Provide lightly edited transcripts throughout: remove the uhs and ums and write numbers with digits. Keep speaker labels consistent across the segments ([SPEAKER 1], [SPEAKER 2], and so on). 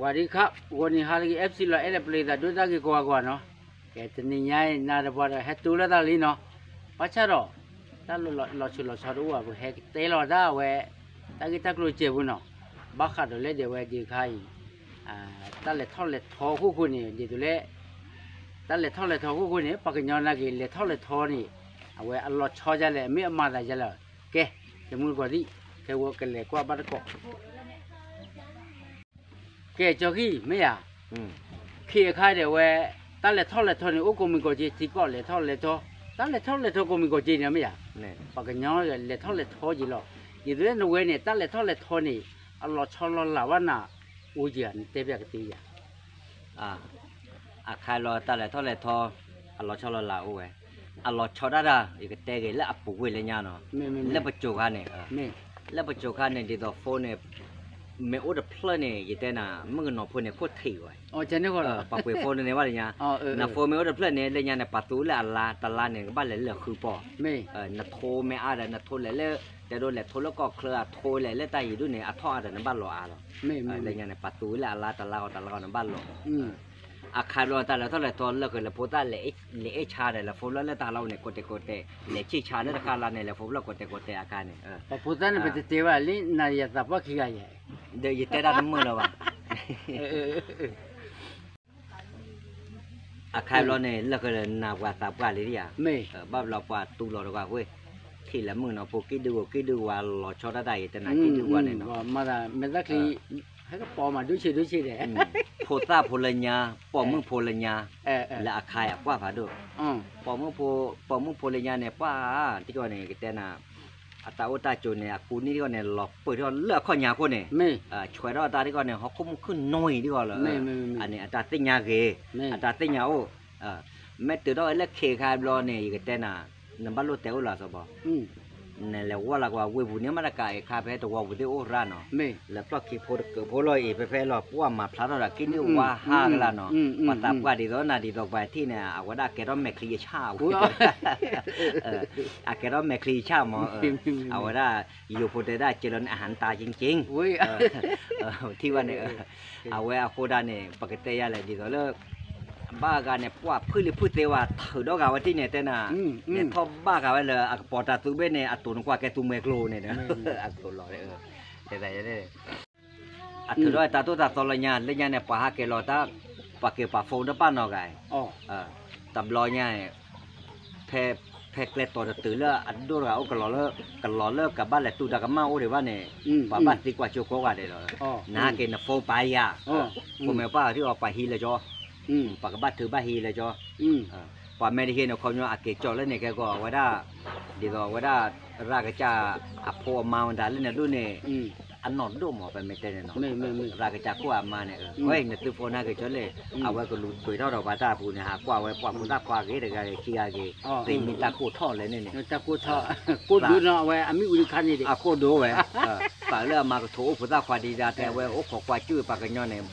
[SPEAKER 1] วัสดีครับวันนี้ฮาร์ลีเอฟซีเราเอเลเปลดาดูตากีกว่าเนาะแกจะนี่ย้ายนาดบอดเฮตูละตาลีเนาะปัจฉาตาเราชุลชาดูว่าเฮเตลอดาเวตากีตากลุเจ็บเนาะบักขัดเลยเดี๋ยวจีใครตาเล็ดท่อเล็ดทอคู่นี่จีตัวเล็ตาเล็ดท่อเล็ดทอคู่นี่ปากยอนากีเล็ดท่อเล็ดทอนี่เอาไว้อัลลอฮ์ชอจะเลยไม่มาได้จะเลยแกจะมุ่งกว่าดิแกว่ากันเลยกว่าบัดก็แกจอกี้ไม่อยากขี้ข้าเดี๋ยวเว้ตั้งแต่ท่อเลยท่อนี่โอ้กูมีกูจีที่ก็เลยท่อเลยท่อตั้งแต่ท่อเลยท่อกูมีกูจีเนี่ยไม่อยากปากย้อนเลยท่อเลยท่อจีหรอกยี่ตัวนั้นเว้เนี่ยตั้งแต่ท่อเลยท่อนี่อัลลอฮ์ชอลลาวันน่ะอูจีอันเตะแบบตี
[SPEAKER 2] ใครรอตั้งแต่ท่อเลยท่ออัลลอฮ์ชอลลาอูอัลลอฮ์ชอดาด้าอีกเตะกันแล้วอับปุ๋ยเลยเนี่ยเนาะแล้วปัจจุบันเนี่ยแล้วปัจจุบันเนี่ยที่ตัวโฟนเนี่ยไม่อุดเพลเนี่ยยี่แต่น่ะมึงนอพูเนี่ยโคตรถี่ว่ะ
[SPEAKER 1] อ๋อเจนี่ก็
[SPEAKER 2] ปากเวโฟนเนี่ยว่าอย่างเงี้ยน่ะโฟไม่อุดเพลเนี่ยเลยเนี่ยประตูและอัลลาตะลาเนี่ยบ้านเลยเหลือคือปอน่ะโทไม่อะไรน่ะโทเลยแล้วแต่โดนเลยโทแล้วก็เคลือโทเลยแล้วตายอยู่ด้วยเนี่ยอัทออะไรนั่นบ้านหล่ออะไรเลยเนี่ยประตูและอัลลาตะลานั่นบ้านหล่อใครรอตาแล้วเท่าไหร่ตอนแล้วก็เลยพูดตาเลยชาเลยแล้วฟูแล้วตาเราเนี่ยกดเลยชี้ชาเนี่ยราคาเราเนี่ยแล้วฟูแล้วกดอาการเนี่ย
[SPEAKER 1] พูดตาเนี่ยเป็นเทวะลีน่าจะตับว่าขี้อะไร
[SPEAKER 2] เดี๋ยวยิ่งแต่ด้านมือเราว่ะใครรอเนี่ยแล้วก็เลยนับว่าตับว่าเลยดิบ้าเราว่าตูเราว่าเว้ยที่ละมือเนาะพวกกิดูว่าเราชอบได้แต่ไหนกิดูว่าเนี่ยเนาะ
[SPEAKER 1] มาได้ไม่ได้คือให้ก็ปอมาดูชิเลย
[SPEAKER 2] โพตาโพลญาปอมึงโพลญาและอาคายกว่าผาดูปอมึงโพลญาเนี่ยป้าที่ก่อนเนี่ยแต่น่ะอัตตาอุตตาโจเนี่ยกูนี่ที่ก่อนเนี่ยหลอกเปิดที่ก่อนเลือกข้อยาคนเนี่ยช่วยเราอัตตาที่ก่อนเนี่ยเขาคุ้มขึ้นน้อยที่ก่อนเลยอันนี้อัตตาติญาเกอัตตาติญาโอแม่ตื่นเราเลือกเคคายบลอเนี่ยอยู่แต่น่ะนั่นบ้านเราเต๋อละสบนั่นแหละว่าละว่าเวบุเนี่ยมันละกายคาเฟ่ตัววุฒิโอราเนาะแล้วก็คิดพอลอยไปเฟ่หลอกว่ามาพลาดเรากินนี่ว่าห้ากันละเนาะมาตับว่าดีตัวน่ะดีตัวไปที่เนี่ยเอาว่าได้แกต้องแมคลีชาแกต้องแมคลีชามั้งเอาว่าได้อยู่พอได้เจริญอาหารตาจริงๆที่ว่าเนี่ยเอาไว้เอาโคดาเนี่ยปกติอะไรดีตัวเลิกบ้ากันเนี่ยว่าพูดเตว่าถือดอกเอาไว้ที่เนี่ยแต่น่ะเนี่ยทบบ้ากันไว้เลยปอดตาตุ้เบ้เนี่ยตุนกว่าแกตุ้เมกโลเนี่ยนะตุนรอเลยแต่ถือด้วยตาตัวตาตอลญาเลี้ยเนี่ยปะฮะแกรอตาปะเกปะโฟนป้านอกไงตับรอเนี่ยแพเกลตตัวตื่นแล้วอันดูเรากันรอเลิกกับบ้านแหละตูดากมาโอ้เดี๋ยวว่าเนี่ยป้าบ้านตีกว่าโจโกว่าเดี๋ยวน้าเกณฑ์โฟไปยาผมแม่ป้าที่ออกไปฮีเลยจ้อปากบัดถือบ้าฮีเลยจ้อพอแม่ได้เห็นเขาเนี่ยอาเกจอแล้วเนี่ยแกก็ว่าได้ดีก็ว่าได้รากจ้าอภอมาวันดาแล้วเนี่ยดูเนี่ยอันนอนดูหมอไปไม่ได้เนาะรากจ้ากู้มาเนี่ยเฮ้ยเนี่ยตัวโฟน่าเกจอเลยเอาไว้ก็ลุยคุยเท่าเราบ้าตาปูเนี่ยหากว่าไว้ปอมุตากว่าเกเด็กๆขี้อาเกตีมีตาโคท่อเลยเนี่ย
[SPEAKER 1] ตาโคท่อโคดูเนาะไว้อามิอุลิคันนี่ดิ
[SPEAKER 2] โคดูไว้ปากเรื่องมาโถพุทธควาดีดาแต่ไว้โอ้ขอควาชื่อปากกันย้อนเนี่ย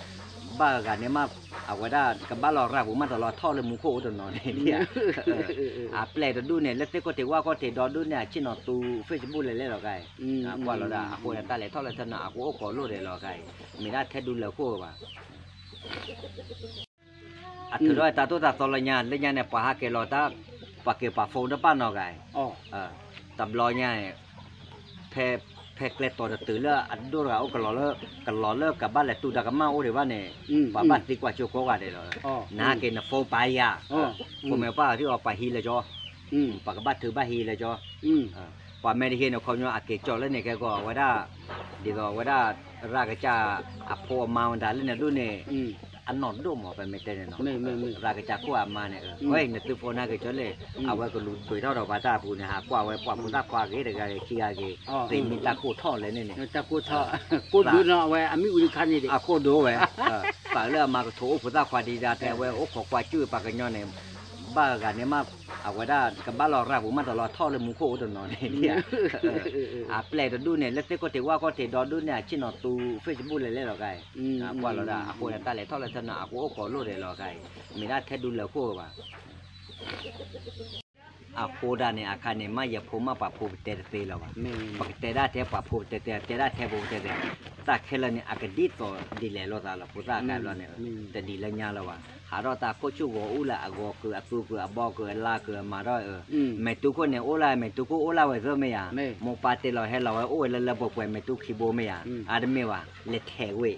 [SPEAKER 2] บ้ากันเนี่ยมาเอาไว้ได้กับบ้านเราราบุมันตลอดท่อเลยมุโคตัวนอนเนี่ยแปลดูเนี่ยแล้วแต่ก็ถือว่าก็ถือดอดูเนี่ยชินอตูเฟซบุ๊กเลยหรอไงว่าเราได้คนตาเลยท่อเลยท่านอ่ะกูโอ้ก่อรู้เลยหรอไงมีได้แค่ดูแล้วกูว่ะถือด้วยตาตัวตาตอลญาเลี้ยเนี่ยปะฮะแกรอตาปะเกปะโฟนป้านอกไงตับรอเนี่ยแพเกลตตัวตื่นแล้วอันดูเรากันรอเลิกกับบ้านแหละตูดากมาโอ้เดี๋ยวว่าเนี่ยป้าบ้านตีกว่าโจโกว่าเดี๋ยวน้าเกณฑ์โฟไปยาผมแม่ป้าที่ออกไปฮีเลยจ้อปากบ้านถือบ้าฮีเลยจ้อป้าแม่ได้เห็นเขาเนี่ยอาเกจอแล้วเนี่ยแกก็ว่าได้ดีก็ว่าได้รากจ้าอภอมาวันดาแล้วเนี่ยดูเนี่ยอันนอนดูหมอไปไม่ได้เนาะรากจ้ากู้มาเนี่ยเฮ้ยเนี่ยตัวโฟน่าเกจอเลยเอาไว้ก็ลุยคุยเท่าเราบ้าตาปูเนี่ยหากว่าไว้ปอมุตากว่าเกเด็กๆขี้อาเกตีมีตาโคท่อเลยเนี่ย
[SPEAKER 1] ตาโคท่อโคดูเนาะไว้อามิอุลิคันนี่ดิ
[SPEAKER 2] โคดูไว้ปากเรื่องมาโถพุทธควาดีดาแต่ไว้โอ้ขอควาชื่อปากกันย้อนเนี่ยบ้ากันเนี่ยมาเอาไว้ได้กับบ้านเราราบุมันตลอดท่อเลยมุโคตัวนอนเนี่ยแปลดูเนี่ยแล้วแต่ก็ถือว่าก็ถือดอดูเนี่ยชินอตูเฟซบุ๊กเลยหรอไงว่าเราได้คนตาเลยท่อเลยท่านอ่ะกูโอ้ก่อรู้เลยหรอไงมีได้แค่ดูแล้วกูว่ะโคดาเนี่ยอาคารเนี่ยมาอย่าพูมาปะพูเตะเราว่ะปกติได้แท้ปะพูเตะได้แท้พูเตะ ตาเคลเนี่ยอากาศดีต่อดีเลยรถอะไรพุทธาการรถเนี่ยแต่ดีเลยเนี่ยละว่าหาเราตาโคชูก็อุละอากอคืออักซูคืออับบอกคือลาคือมาเราไม่ตุกคนเนี่ยโอลาไม่ตุกโอลาไว้ก็ไม่ยาโมปาเตลให้เราโอ้ยแล้วบอกว่าไม่ตุกขี้โบไม่ยาอาดไม่ว่าเล็ดแถวเว้ย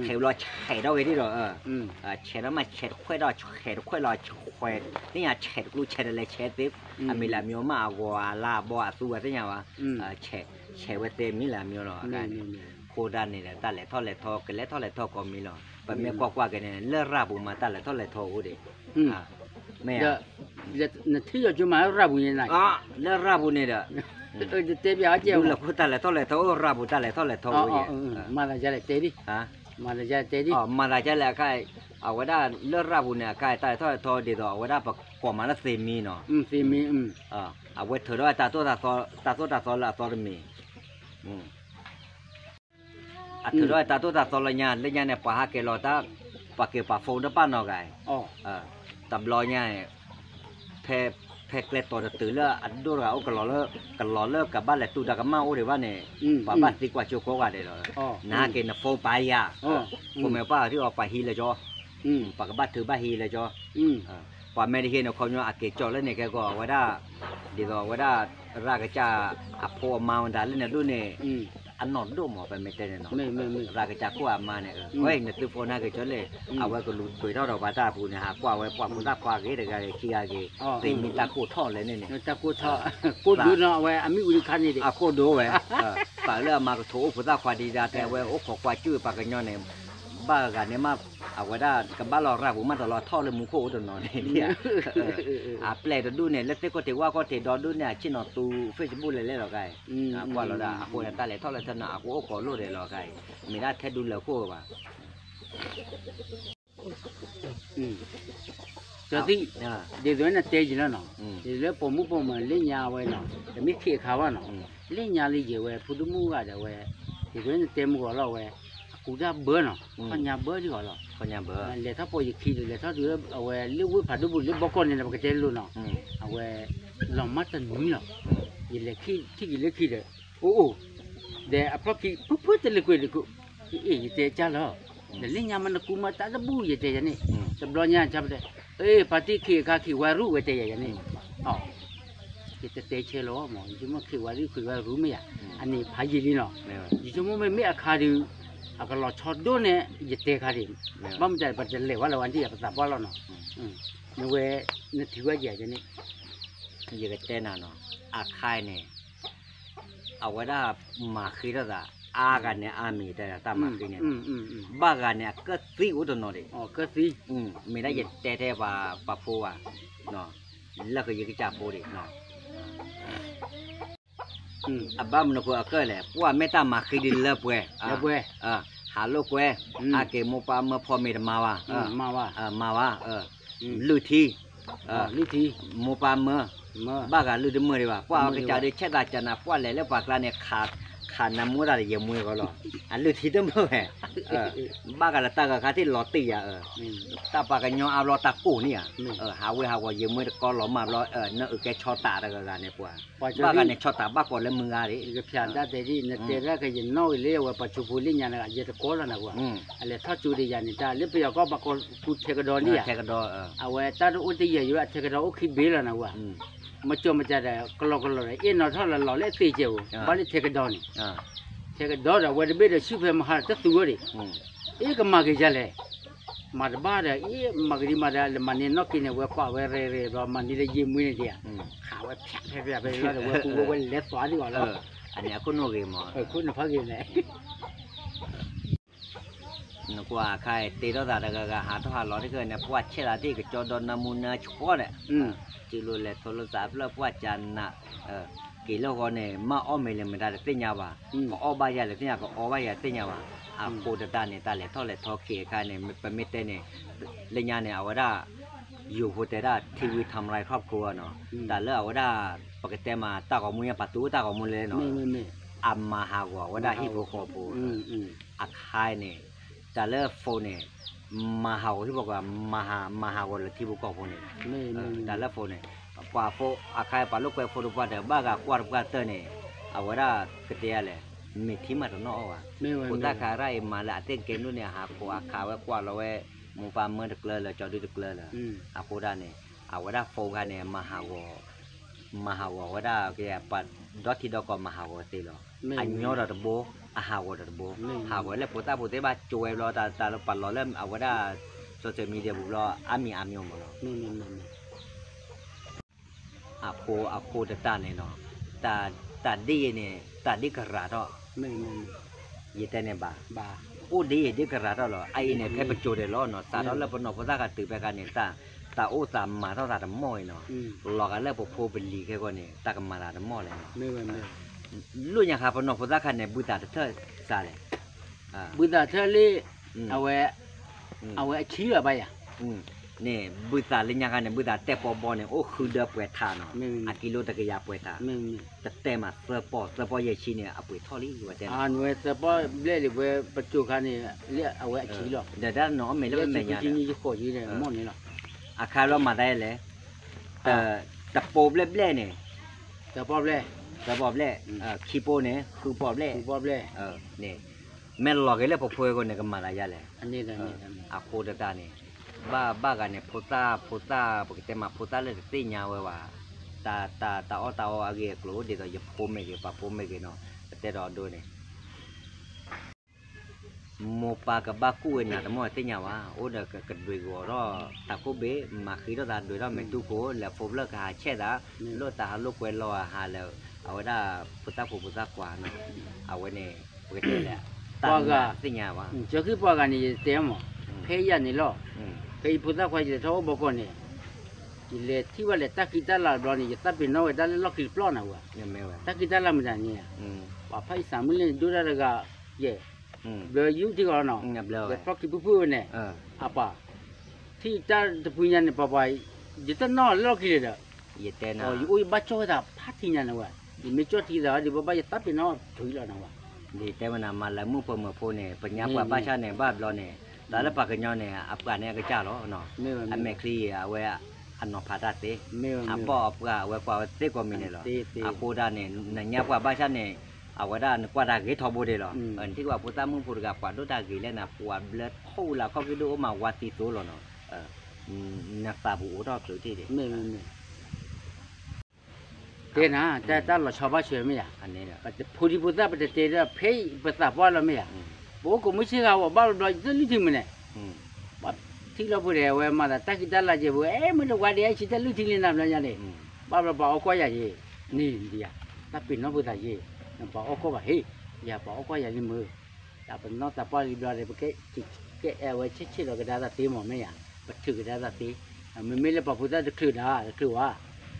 [SPEAKER 2] แถวเราแฉเราไว้ที่เราแฉแล้วมาแฉค่อยเราแฉค่อยเราแฉนี่ยแฉกูแฉอะไรแฉติ๊บมีละมีมาอัวลาบอกอักซูอะไรอย่างวะแฉไว้เต็มมีละมีหรอโคดานนี่แหละตาเล็ดท่อเล็ดท่อกันเล็ดท่อเล็ดท่อก็มีหรอปะเมียกว่ากันเนี่ยเลิกราบุมาตาเล็ดท่อเล็ดท่อกูดิไม่อะ
[SPEAKER 1] เนี่ยที่เราจะมาราบุยังไง
[SPEAKER 2] เลิกราบุเนี่ยเด้อ
[SPEAKER 1] จะเตะยาเจ้า
[SPEAKER 2] ดูละพูดตาเล็ดท่อเล็ดท่อราบุตาเล็ดท่อเล็ดท่อกูเนี่ย
[SPEAKER 1] มาละจะเล็ดเตะดิมาละจะเตะดิ
[SPEAKER 2] มาละจะเล็ดใครเอาไว้ได้เลิกราบุเนี่ยใครตาเล็ดท่อเล็ดท่อเดี๋ยวเอาไว้ได้ปะกว่ามาละ4มีเนาะ
[SPEAKER 1] 4มี
[SPEAKER 2] เอาไว้เถอะด้วยตาตัวละต่อมีอัดด้วยตาตัวตาตอลญาเลี้ยงเนี่ยปะฮักเกลอตาปะเกปะโฟนป้านอกไงตับลอยเนี่ยแพเกลตอดตื่นแล้วอัดดูเรากลอเลิกกับบ้านแหละตูดกับมาโอ้เดี๋ยวว่าเนี่ยบ้านตีกว่าโจโกกันเดี๋ยวน้าเกณฑ์โฟไปยาผมแม่ป้าที่ออกไปฮีเลยจ้อปะกับบ้านถือบ้านฮีเลยจ้อปะแม่ที่เห็นเขาเนี่ยอาเกจอแล้วเนี่ยแกก็ว่าได้เดี๋ยวว่าได้รากจ้าอโพมาวันดาเล่นเนี่ยดูเนี่ยอันนอนดูหมอไปไม่ได้เนาะไม่รากจากกัวมาเนี่ยเฮ้ยเนี่ยตัวโฟน่าเกจเลยเอาไว้ก็ลุยไปเท่าเราบ้าตาปูเนี่ยหากว่าไว้ปอดมุตากว่าเกเด็กอะไรขี้อาเกตีมีตากูท่อเลยเนี่ย
[SPEAKER 1] ตากูท่อกูดูเนาะไว้อามิอุลิคันนี่ดิ
[SPEAKER 2] กูดูไว้ปากเรื่องมากระโถพุตาควาดีดาแต่ไว้โอ้ขอควาจื้อปากกันย้อนเนี่ยบ้ากันเนี่ยมาเอาไว้ได้กับบ้านเราราบุมาตลอดท่อเลยมุโคตลอดเนี่ยแปลดดูเนี่ยแล้วแต่ก็ถือว่าก็ถือดอดูเนี่ยชินอตูเฟซบุ๊กเลยหรอกไงว่าเราได้คนตาเลยท่อเลยชนะกูโอ้ขอรู้เลยหรอกไงมีได้แค่ดูแล้วก็ว่า
[SPEAKER 1] จะที่เดี๋ยวนั้นเตะจีแล้วเนาะเดี๋ยวผมมุกผมเล่นยาไว้เนาะแต่ไม่เขี่ยขาวเนาะเล่นยาลีเยอะไว้พูดมุกอะไรไว้เดี๋ยวนั้นเตะมุกเราไว้กูจะเบื่อเนาะคนยาเบื่อดีกว่าหรอ
[SPEAKER 2] คนยาเบื่อ
[SPEAKER 1] เลยถ้าพอจะคิดเลยถ้าดูเอาไว้เลี้ยวผ่านดูบุเลี้ยวบอกคนเนี่ยมันก็จะรู้เนาะเอาไว้ลองมัดตันนี้เนาะยิ่งเล็กขี้ยิ่งเล็กขี้เลยโอ้เดี๋ยวพอขี้ปุ๊บจะเล็กกว่าเล็กเอ๊ยเจ๊จ้าเหรอเดี๋ยวเลี้ยงยามันกูมาตาจะบู่เจ๊ยันนี่จะบล้อยาจับเลยปฏิขี้ข้าขี้วารุเจ๊ยันนี่จะเตะเชลล์หมอยิ่งมันขี้วารุไม่อะอันนี้พายีลีเนาะยิ่งมันไม่อาคาดิอาก็รอชอดด้วยเนี่ยจะเตะขาดิบ้ามันจะปัจจัยเลวว่าเราวันที่ภาษาบ้านเราเนาะนึกว่านึกถือว่าใหญ่จะนี่
[SPEAKER 2] ยังก็เต้นเนาะอาคายเนี่ยเอาไว้ได้มาคีระดาอากันเนี่ยอามีแต่ตามมาคีเนี่ยบ้ากันเนี่ยก็ซีอุดหน่อย
[SPEAKER 1] ก็ซี
[SPEAKER 2] ไม่ได้ยังเตะว่าปะพูอ่ะเนาะแล้วก็ยังจะพูดอีกเนาะบ้ามันก็เกิดแหละว่าไม่ตามมาคีดินเลิกเว้ยหาลูกเว้ยอาเกมุปาเมื่อพอมีมาว่าลุทีมุปาเมื่อบ้ากันลุทีเมื่อดีว่าว่าเอากระจายได้เช็ดได้จันนะว่าแล้วปากลาเนี่ยขาดน้ำมูดอะไรยังมือก็หรอลุทีเต็มเลยบ้ากันละตากะขาที่หลอตีอ่ะตาปากกันย้อนเอาหลอตาปูเนี่ยหาว่ายังมือก็หลอมาหลอนั่นแกชอตาอะไรกันเนี่ยปัวบ้ากันเนี่ยชอตาบ้าก่อนแล้วมึงอะไร
[SPEAKER 1] ก็เพียงแต่เดี๋ยวนี้เดี๋ยวแรกก็ยังน้อยเลี้ยวปัจจุบันนี้ยังอะไรจะโกรธแล้วนะว่าอะไรถ้าจูดีอย่างนี้จ้าเลี้ยวไปก็ปากคนพูดเทกดอนี่
[SPEAKER 2] เทกดอ
[SPEAKER 1] เอาไว้ถ้าอุตยอยู่เทกดอโอเคเบลแล้วนะว่ามาจมมาจะได้กลอกเลยเอ็นเราถ้าเราเล่ตีเจ้าบ้านนี้เทกดอนี่เทกดอเราวันเดียวชิบให้มาหาตัดตัวเลยก็มาเกจเลยมาบ้านเลยมากินมาได้มันนี่นกกินเนี่ยว่าเร่เรามันนี่ได้ยิ้มมือเนี่ยข่าวว่าแผลไปแล้วว่ากูว่าเล็ดสวาดีกว่าแล้ว
[SPEAKER 2] อันนี้คุณโอเคมั้ง
[SPEAKER 1] คุณพักยังไง
[SPEAKER 2] นึกว่าใครตีตัวตาเด็กก็หาตัวหาหลอดที่เกิดเนี่ยพวกเชลาที่ก็จอดอนนามูนาชัวเนี่ยจิลุเล่โทรศัพท์แล้วพวกจันน่ะกี่โลก็เนี่ยมาอ้อมไม่เลยไม่ได้เตี้ยว่าก็อ้อใบใหญ่เลยเตี้ยก็อ้อใบใหญ่เตี้ยว่าโคตรตาเนี่ยตาเล็กเท่าเล็กเท่าเขียใครเนี่ยเป็นไม่เต้เนี่ยเลี้ยงเนี่ยเอาไว้ได้อยู่โคตรได้ทีวีทำไรครอบครัวเนาะแต่เลือกเอาไว้ได้ปกติมาตาของมุ้ยประตูตาของมุ้ยเลยเนาะอัมมาหาวว่าได้ฮิโกโคปูอักไฮเนี่ยแต่เลือกโฟเนี่ยมาหาวที่บอกว่ามาหาวเลยที่บุกโฟเนี่ยแต่เลือกโฟเนี่ยกว่าโฟอักไฮปาลูกไปโฟดูว่าเดี๋ยวบ้ากว่ากว่าเตอร์เนี่ยเอาไว้ได้กระเทียเลย มีที่มาตนอว่ะกูตาขาไรมาละเต้นเกมนู่นเนี่ยหากูอาขาไว้กว่าเราไว้มุงปามเมื่อตะเกลือเลยจอดูตะเกลือเลยอากูได้เนี่ยเอาว่าได้โฟกันเนี่ยมหาวว่าได้แกปัดดอทที่ดอกก็มหาวตีหรออันยอดระบบอาหาวระบบหาวแล้วปูตาบ้าจวยรอตาเราปัดรอเริ่มเอาว่าได้โซเชียลมีเดียบุรออามีหมดแล้วอาโคตาเนี่ยเนาะตาดีเนี่ยตาดีกระราดอ่ะยี่แต่เนี่ยบ้าโอ้ดีกระราดอ่ะหรอไอเนี่ยแค่ประจุเดียวล้อเนาะตาเราแล้วปนปูตาก็ตื่นไปกันเนี่ยตาโอ้ตามมาเท่าตาดมอยเนาะหลอกกันแล้วพวกโพเป็นลีแค่ก่อนเนี่ยตากันมาตาดมอเลยรู้ยังครับพนปูตากันเนี่ยบุตรเธอซาเลย
[SPEAKER 1] บุตรเธอเลยเอาไว้ชี้อะไรอ่ะ
[SPEAKER 2] เนี่ยบุตรเลี้ยงกันเนี่ยบุตรเตะปอบอเนี่ยโอ้คือเดือบเวทาเนาะกิโลตะกี้ยาเวทาแต่เตะมาเสือปอเยชีเนี่ยเอาไปทอดลี่อยู่ว่าเจ้า
[SPEAKER 1] เวเสือปอเล่เวปัจจุบันเนี่ยเลี้ยเอาไว้ชี้หรอ
[SPEAKER 2] เดี๋ยวด้านน้องไม่เล่นไม่ยา
[SPEAKER 1] จริงๆจะขอชี้เนี่ยมอนนี่หรอ
[SPEAKER 2] อาคารเรามาได้เลยแต่ปอบเล่เนี่ย
[SPEAKER 1] แต่ปอบเล่
[SPEAKER 2] ขี้โปเนี่ยคือปอบเล่เนี่ยแม่หลอกกันแล้วพอพูดกันเนี่ยก็มาได้ยาเลย
[SPEAKER 1] อันนี้
[SPEAKER 2] อาโคเดตาเนี่ยบ้ากันเนี่ยพุทธาปกติมาพุทธาเลยตีเงาไว้ว่าตาอาเกะกลัวเดี๋ยวจะพูดไม่เกี่ยวกับพูดไม่เกี่ยวเนาะแต่รอดูเนี่ยโมปากับบ้ากู้เนี่ยแต่เมื่อตีเงาว่าโอ้เด็กกระดูกรอตาโคเบมาคือเราตาดูเราไม่ดูโก้แล้วพบเลิกหาเช่ดาโลตาลูกเวลรอหาแล้วเอาไว้ได้พุทธากว่าเนาะเอาไว้เนี่ยปกติแหละ
[SPEAKER 1] ปอก็
[SPEAKER 2] ตีเงาว่า
[SPEAKER 1] จะคือปอกันนี่เต็มมั้งเพี้ยนี่หรอเคยพูดว่าจะท้องบอกเนี่ยเลที่ว่าเลตักกิตาลาบลอนี่จะตัดเป็นน้อยแต่ล็อกกิปลอนะวะตักกิตาลาไม่ได้เนี่ยว่าไฟสามีเลยดูได้ก็เย่เบลยูที่ก่อนเนาะเบลล็อกกิปุ๊บเนี่ยอ่ะป่ะที่จะพูดเนี่ยป่ะจะตัดน้อยล็อกกิเลยเด้อ
[SPEAKER 2] ยี่แต่นะ
[SPEAKER 1] อยู่บ้านโจ้ได้พัดที่เนี่ยนะวะยี่ไม่โจ้ที่ได้ดิบ่จะตัดเป็นน้อยถุยแล้วนะวะ
[SPEAKER 2] ดีแต่มันมาแล้วมุ่งเปิดมือพูเนี่ยปัญญาว่าบ้านชาเนี่ยบ้านเราเนี่ยแต่แล้วปากกันย้อนเนี่ยอับกันเนี่ยก็จ้าหรอเนาะอันแม่คลีเอาไว้อันนอพาดาเต้อันปอบก็เอาไว้กว่าเต้กว่ามีเนี่ยหรออาโคดาเนี่ยเนี่ยกว่าบ้านฉันเนี่ยเอาไว้ด้านกว่าดากิทอบูเดหรออันที่ว่าพุทธมุ่งพูดกับกว่าดูดากิแล้วนะปวดเลือดหูแล้วก็คิดดูมาวัดตีโซหรอเนาะนักตาบูรอบสุดที่เด็
[SPEAKER 1] เต้นะแต่เราชาวบ้านเชื่อไหมอ่ะ
[SPEAKER 2] อันนี้เนี่ย
[SPEAKER 1] ผู้ที่พุทธปฏิเทศเพ่ภาษาว่าเราไม่อ่ะโอ้กูไม่เชื่อว่าบ้านเราจะรู้ที่มันเนี่ยที่เราพูดเรื่องว่ามาแต่กิจละเจ้ามันเราว่าเดี๋ยวชิดรู้ที่นี่นะเราอย่างนี้บ้านเราบอกก็อย่างนี้นี่ดีอ่ะถ้าเป็นน้องพุทธเจ้าบอกก็ว่าเฮ้ยอย่าบอกก็อย่างนี้มือแต่เป็นน้องแต่ป้าลิบลาเลยเพราะแกเอาไว้เชื่อเราก็ได้ตีหมดไม่อ่ะปัจจุบันได้ตีมันไม่เลยบอกพุทธจะคือนะคือว่า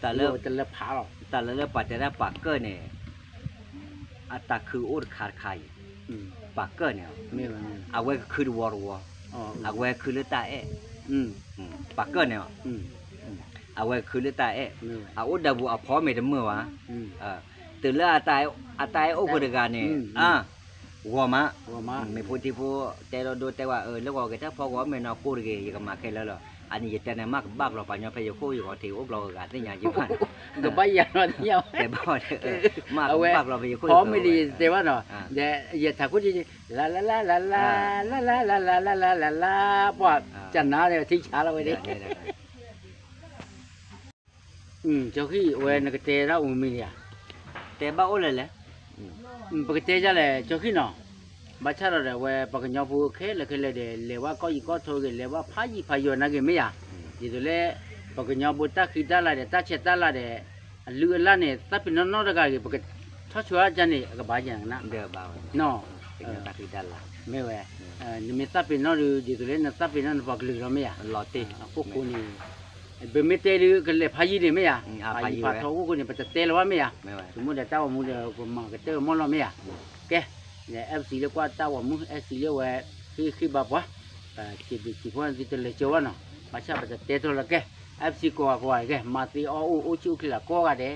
[SPEAKER 2] แต่เลิก
[SPEAKER 1] ผาหรอก
[SPEAKER 2] แต่เลิกปัจจัยได้ปากเกอร์เนี่ยอัตราคืออุดขาดไข่ปากเกอร์เนี่ยเอาไว้คือวัวเอาไว้คือเลือดตาปากเกอร์เนี่ยเอาไว้คือเลือดตาเอาอุดดับเอาพอไม่ได้เมื่อวะตื่นแล้วตายโอ้คนเดียวกันเนี่ยวัวมาไม่พูดที่พูดแต่เราดูแต่ว่าแล้วก็แค่ถ้าพอว่าไม่นอกพูดกี่ยังมาแค่แล้วหรออันนี้จะแต่มากบ้าเราไปเนี่ยไปอยู่คู่อยู่กับที่อุบเรากันที่อย่างญี่ปุ่น
[SPEAKER 1] แต่ไปอย่างนั้นเดียว
[SPEAKER 2] แต่บ้ามากบ้าเราไปอยู่คู่
[SPEAKER 1] พอไม่ดีแต่ว่าเนาะแต่อย่าถ้าคุณจะลาปอดจันน้าเนี่ยทิ้งช้าเราไว้ดิเจ้าขี้เวนักเตะเราอุ้มมีเนี่ย
[SPEAKER 2] แต่บ้าโอ้เลยแหละ
[SPEAKER 1] ปกติจะเลยเจ้าขี้เนาะบัชระเลยว่าปกติเราพูดแค่เลยเดี๋ยวเลยว่าก็อีกก็โทรกันเลยว่าพายุนักไม่อ่ะดีตัวเลยปกติเราพูดตาคิดตาละเดี๋ยวตาเช็ดตาละเดี๋ยวลือละเนี่ยตาเป็นน้องๆกันปกติถ้าชัวร์จะเนี่ยก็บ้าจังนะ
[SPEAKER 2] เดี๋ยวบ้า
[SPEAKER 1] เนาะ
[SPEAKER 2] ตาคิดตาละ
[SPEAKER 1] ไม่เว้ยนี่ตาเป็นน้องดีตัวเลยตาเป็นน้องปกติเราไม่อ่ะ
[SPEAKER 2] หล่อตี
[SPEAKER 1] พวกคนนี้เบมเตลือกันเลยพายุเนี่ยไม่อ่ะพายุทอกูเนี่ยปัจจัยเตลว่าไม่อ่ะสมมติเดี๋ยวตาว่ามึงเดี๋ยวก็มาก็เตอมอลเราไม่อ่ะแกเนี่ยFC เรียกว่าตาว่ามึง FC เรียกว่าคือแบบว่าที่พวกนั้นที่จะเลยเจ้าเนาะมาชาบัดเตะตัวละแก FC ก็ว่าแกมาตีโอ้ชิวคือละก็ว่าเด้